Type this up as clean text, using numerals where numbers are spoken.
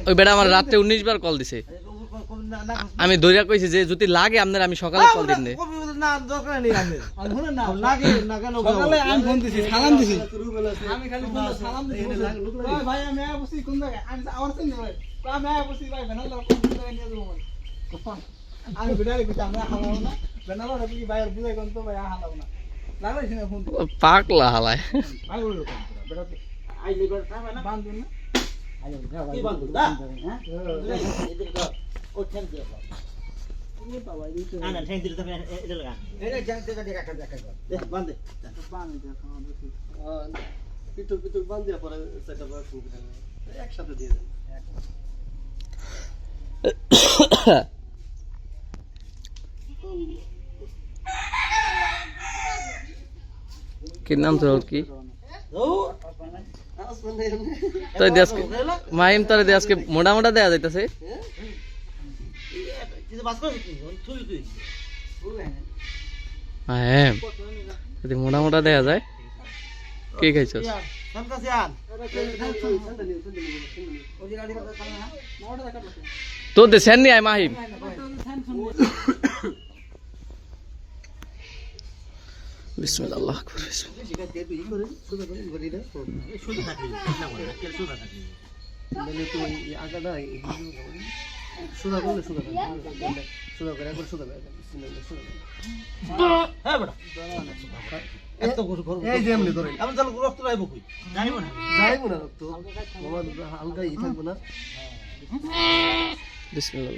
ওই বেটা আমার রাতে 19 বার কল দিছে। আমি দৌড়া কইছি যে যদি লাগে আপনার আমি সকালে কল দিন দে। না দরকার নেই আমি না লাগে না কেন সকালে আমি ফোন দিছি সালাম দিছি আমি খালি ফোন সালাম দিছি ভাই আমি বসি কোন জায়গায় আমি আমার সঙ্গে ভাই আমি বসি ভাই বেনালা কোন জায়গায় নিয়ে যাবো আমি বিড়ালে কইছি আমরা হালাও না বেনালা রে কি ভাইয়ের বুঝাই কোন তো ভাই হালাও না লাগাইছি না ফোন পাগলা হালায় পাগল রকম বেটা আই লিবার খাবে না বান্ধব না আই কি বান্ধব দা হ্যাঁ এদিকে দাও ও ঠেন দিও না ঠেন দিলে তো এটা লাগা এটা জানতে দেখা দেখা দেখা বান্ধে বান্ধে পিটুক পিটুক বান্ধে পরে সেটা বড় সুবিধা একসাথে দিয়ে দেন কি নাম তোর কি তো দেশকে মাহিম তোরে দেশকে মোটা মোটা দেয়া যাইতাছে হ্যাঁ যদি মোটা মোটা দেয়া যায় কি খাইছস তো দেশেন নি আয় মাহিম বিসমিল্লাহ আল্লাহু আকবার সুদা করলে সুদা সুদা করে একবার সুদা করে হ্যাঁ বেটা এত ঘর এই যে এমনি ধরে আমি চল রক্ত রাইবো কই যাইবো না রক্ত বাবা হালকা ই থাকবো না বিসমিল্লাহ